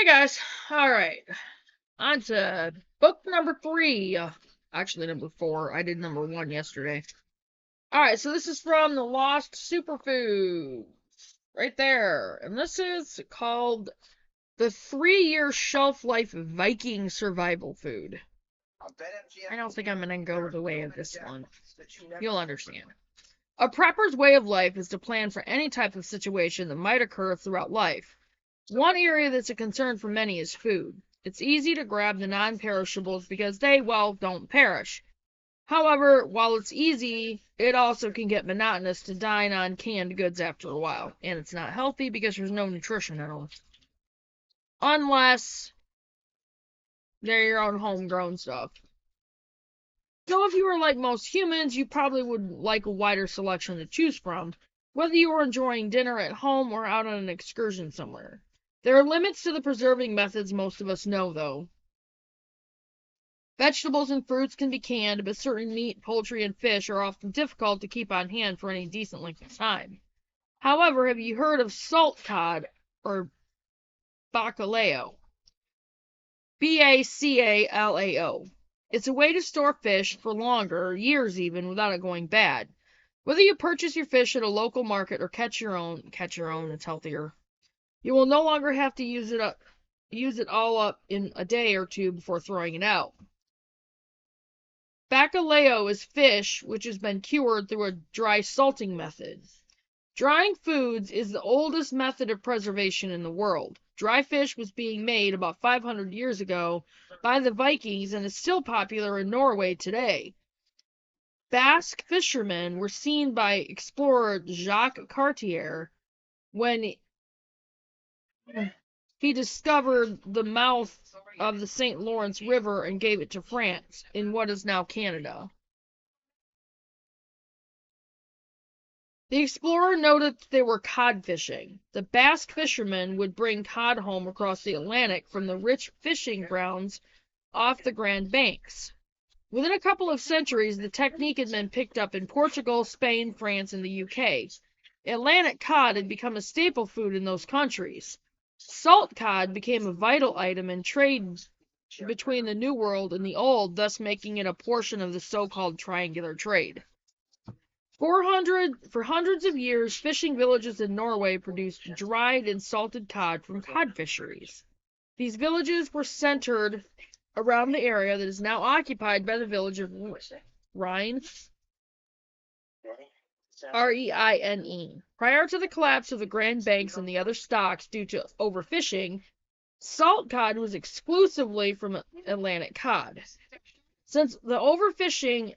Hey guys, alright, on to book number 3, actually number 4, I did number 1 yesterday. Alright, so this is from the Lost Superfoods, right there, and this is called the 3-year shelf life Viking survival food. I don't think I'm gonna go the way of this one, you'll understand. A prepper's way of life is to plan for any type of situation that might occur throughout life. One area that's a concern for many is food. It's easy to grab the non-perishables because they, well, don't perish. However, while it's easy, it also can get monotonous to dine on canned goods after a while. And it's not healthy because there's no nutrition in them. Unless they're your own homegrown stuff. So if you were like most humans, you probably would like a wider selection to choose from, whether you were enjoying dinner at home or out on an excursion somewhere. There are limits to the preserving methods most of us know, though. Vegetables and fruits can be canned, but certain meat, poultry, and fish are often difficult to keep on hand for any decent length of time. However, have you heard of salt cod, or bacalao? Bacalao. It's a way to store fish for longer, years even, without it going bad. Whether you purchase your fish at a local market or catch your own, it's healthier. You will no longer have to use it all up in a day or two before throwing it out. Bacalao is fish which has been cured through a dry salting method. Drying foods is the oldest method of preservation in the world. Dry fish was being made about 500 years ago by the Vikings and is still popular in Norway today. Basque fishermen were seen by explorer Jacques Cartier when he discovered the mouth of the St. Lawrence River and gave it to France, in what is now Canada. The explorer noted that they were cod fishing. The Basque fishermen would bring cod home across the Atlantic from the rich fishing grounds off the Grand Banks. Within a couple of centuries, the technique had been picked up in Portugal, Spain, France, and the UK. Atlantic cod had become a staple food in those countries. Salt cod became a vital item in trade between the New World and the Old, thus making it a portion of the so-called triangular trade. For hundreds of years, fishing villages in Norway produced dried and salted cod from cod fisheries. These villages were centered around the area that is now occupied by the village of Rhine. Reine. Prior to the collapse of the Grand Banks and the other stocks due to overfishing, salt cod was exclusively from Atlantic cod. Since the overfishing,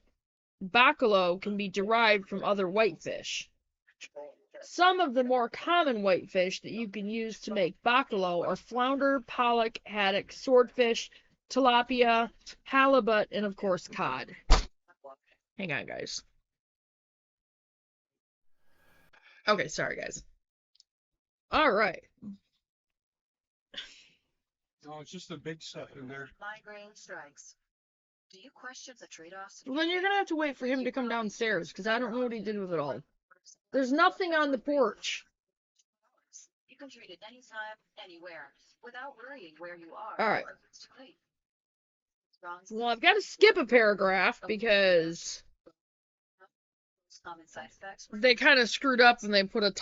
bacalao can be derived from other whitefish. Some of the more common whitefish that you can use to make bacalao are flounder, pollock, haddock, swordfish, tilapia, halibut, and of course cod. Hang on, guys. Okay, sorry, guys. All right. No, it's just the big stuff in there. Migraine strikes. Do you question the trade-offs? Well, then you're gonna have to wait for him to come downstairs, because I don't know what he did with it all. There's nothing on the porch. You can treat it anytime, anywhere, without worrying where you are. All right. Well, I've got to skip a paragraph because they kind of screwed up and they put a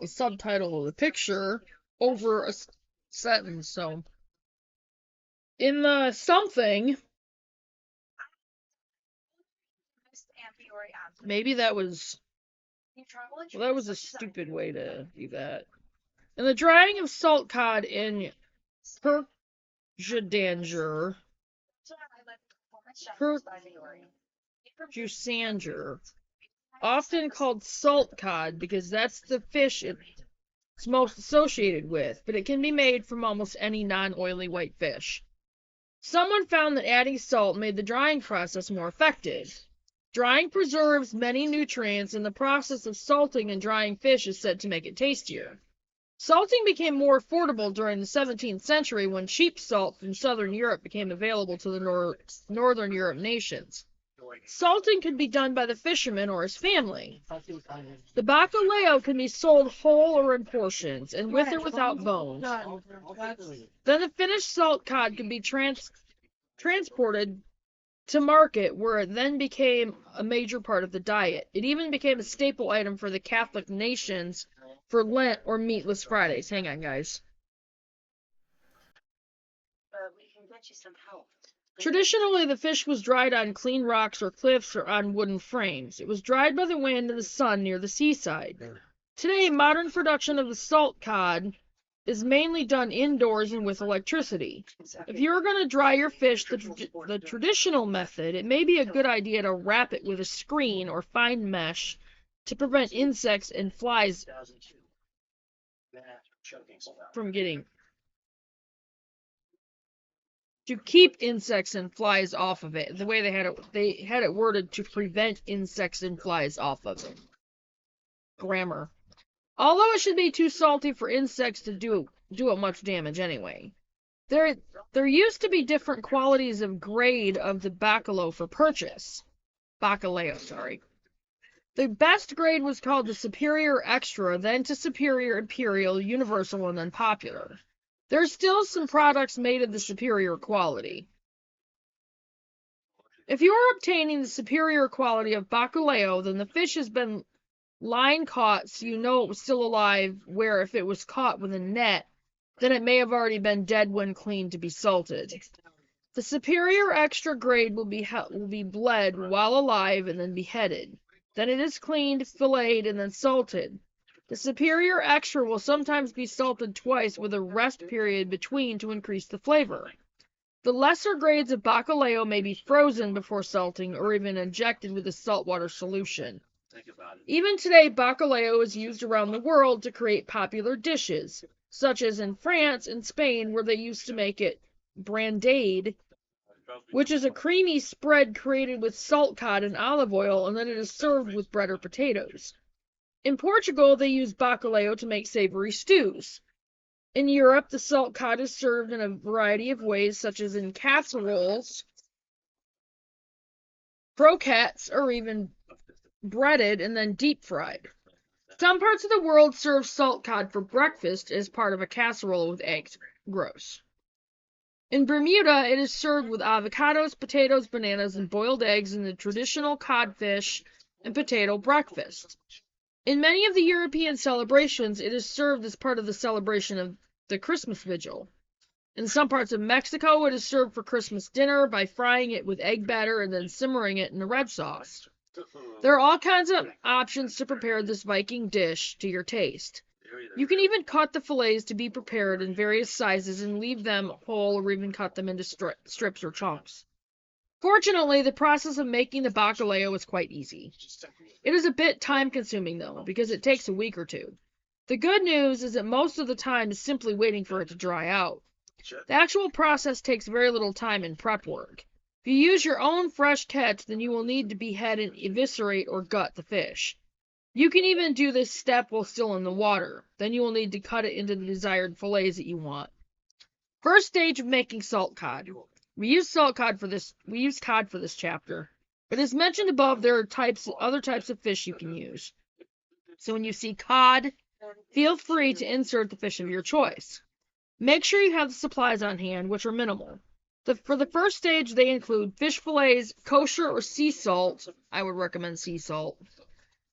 subtitle of the picture over a sentence. So, in the something, maybe that was, well, that was a stupid way to do that. In the drying of salt cod in Perjusanger, often called salt cod because that's the fish it's most associated with, but it can be made from almost any non-oily white fish. Someone found that adding salt made the drying process more effective. Drying preserves many nutrients, and the process of salting and drying fish is said to make it tastier. Salting became more affordable during the 17th century when cheap salt from southern Europe became available to the northern Europe nations. Salting could be done by the fisherman or his family. The bacalao can be sold whole or in portions, and with or without bones. Then the finished salt cod can be transported to market, where it then became a major part of the diet. It even became a staple item for the Catholic nations for Lent or Meatless Fridays. Hang on, guys. We can get you some help. Traditionally, the fish was dried on clean rocks or cliffs or on wooden frames. It was dried by the wind and the sun near the seaside. Today, modern production of the salt cod is mainly done indoors and with electricity. If you're going to dry your fish the traditional method, it may be a good idea to wrap it with a screen or fine mesh to prevent insects and flies from getting... to keep insects and flies off of it. The way they had it worded to prevent insects and flies off of it. Grammar. Although it should be too salty for insects to do it much damage anyway. There used to be different qualities of grade of the bacalao for purchase. Bacalao, sorry. The best grade was called the Superior Extra, then to Superior Imperial, Universal, and then Popular. There's still some products made of the superior quality. If you are obtaining the superior quality of bacalao, then the fish has been line caught so you know it was still alive, where if it was caught with a net, then it may have already been dead when cleaned to be salted. The superior extra grade will be bled while alive and then beheaded. Then it is cleaned, filleted, and then salted. The superior extra will sometimes be salted twice with a rest period between to increase the flavor. The lesser grades of bacalao may be frozen before salting or even injected with a saltwater solution. Even today, bacalao is used around the world to create popular dishes, such as in France and Spain, where they used to make it brandade, which is a creamy spread created with salt cod and olive oil, and then it is served with bread or potatoes. In Portugal, they use bacalao to make savory stews. In Europe, the salt cod is served in a variety of ways, such as in casseroles, croquettes, or even breaded and then deep fried. Some parts of the world serve salt cod for breakfast as part of a casserole with eggs. Gross. In Bermuda, it is served with avocados, potatoes, bananas, and boiled eggs in the traditional codfish and potato breakfast. In many of the European celebrations, it is served as part of the celebration of the Christmas Vigil. In some parts of Mexico, it is served for Christmas dinner by frying it with egg batter and then simmering it in a red sauce. There are all kinds of options to prepare this Viking dish to your taste. You can even cut the fillets to be prepared in various sizes and leave them whole or even cut them into strips or chunks. Fortunately, the process of making the bacalao is quite easy. It is a bit time-consuming, though, because it takes a week or two. The good news is that most of the time is simply waiting for it to dry out. The actual process takes very little time and prep work. If you use your own fresh catch, then you will need to behead and eviscerate or gut the fish. You can even do this step while still in the water. Then you will need to cut it into the desired fillets that you want. First stage of making salt cod. We use cod for this chapter. But as mentioned above, there are other types of fish you can use. So when you see cod, feel free to insert the fish of your choice. Make sure you have the supplies on hand, which are minimal. For the first stage, they include fish fillets, kosher or sea salt. I would recommend sea salt.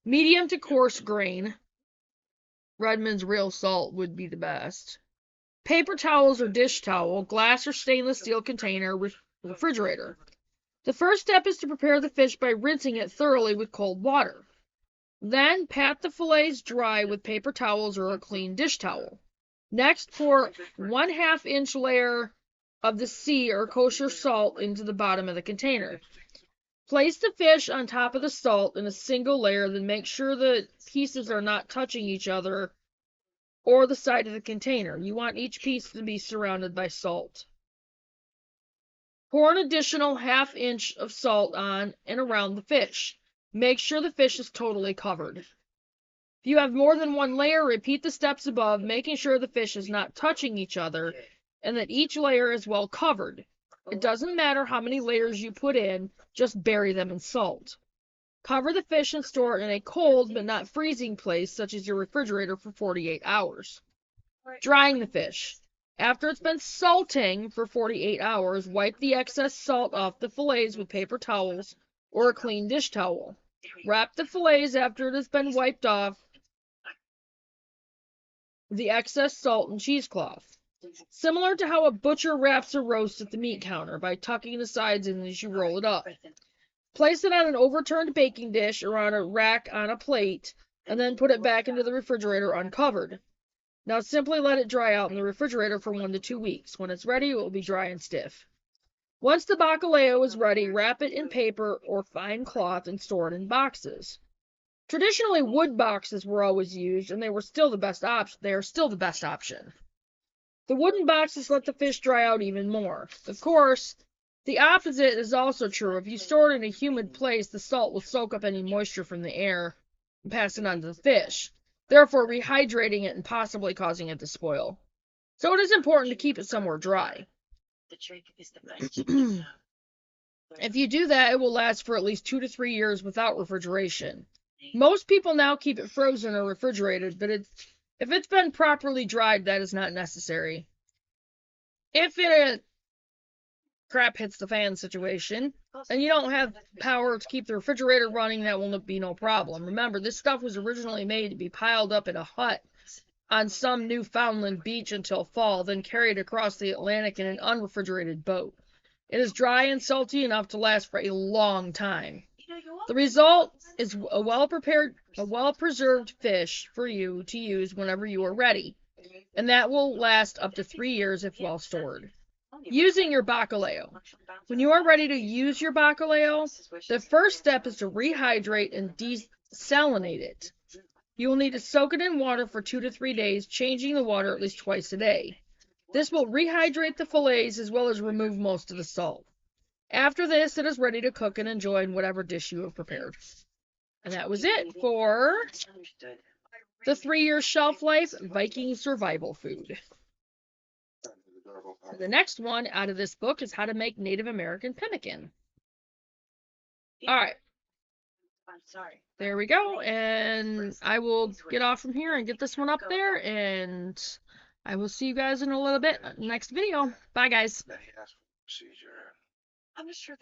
Medium to coarse grain. Redmond's real salt would be the best. Paper towels or dish towel, glass or stainless steel container, refrigerator. The first step is to prepare the fish by rinsing it thoroughly with cold water. Then pat the fillets dry with paper towels or a clean dish towel. Next, pour 1/2 inch layer of the sea or kosher salt into the bottom of the container. Place the fish on top of the salt in a single layer, then make sure the pieces are not touching each other or the side of the container. You want each piece to be surrounded by salt. Pour an additional 1/2 inch of salt on and around the fish. Make sure the fish is totally covered. If you have more than one layer, repeat the steps above, making sure the fish is not touching each other and that each layer is well covered. It doesn't matter how many layers you put in, just bury them in salt. Cover the fish and store it in a cold but not freezing place, such as your refrigerator, for 48 hours. Drying the fish. After it's been salting for 48 hours, wipe the excess salt off the fillets with paper towels or a clean dish towel. Wrap the fillets after it has been wiped off the excess salt in cheesecloth. Similar to how a butcher wraps a roast at the meat counter by tucking the sides in as you roll it up. Place it on an overturned baking dish or on a rack on a plate, and then put it back into the refrigerator uncovered. Now simply let it dry out in the refrigerator for 1 to 2 weeks. When it's ready, it will be dry and stiff. Once the bacalao is ready, wrap it in paper or fine cloth and store it in boxes. Traditionally, wood boxes were always used, and they are still the best option. The wooden boxes let the fish dry out even more. Of course, the opposite is also true. If you store it in a humid place, the salt will soak up any moisture from the air and pass it on to the fish, therefore rehydrating it and possibly causing it to spoil. So it is important to keep it somewhere dry. If you do that, it will last for at least 2 to 3 years without refrigeration. Most people now keep it frozen or refrigerated, but if it's been properly dried, that is not necessary. If a crap hits the fan situation, and you don't have power to keep the refrigerator running, that will be no problem. Remember, this stuff was originally made to be piled up in a hut on some Newfoundland beach until fall, then carried across the Atlantic in an unrefrigerated boat. It is dry and salty enough to last for a long time. The result is a well-preserved fish for you to use whenever you are ready, and that will last up to 3 years if well stored. Using your bacalao. When you are ready to use your bacalao, the first step is to rehydrate and desalinate it. You will need to soak it in water for 2 to 3 days, changing the water at least twice a day. This will rehydrate the fillets as well as remove most of the salt. After this, it is ready to cook and enjoy in whatever dish you have prepared. And that was it for the 3-year shelf life Viking survival food. The next one out of this book is how to make Native American pemmican. All right. There we go. And I will get off from here and get this one up there. And I will see you guys in a little bit. Next video. Bye, guys. I'm not sure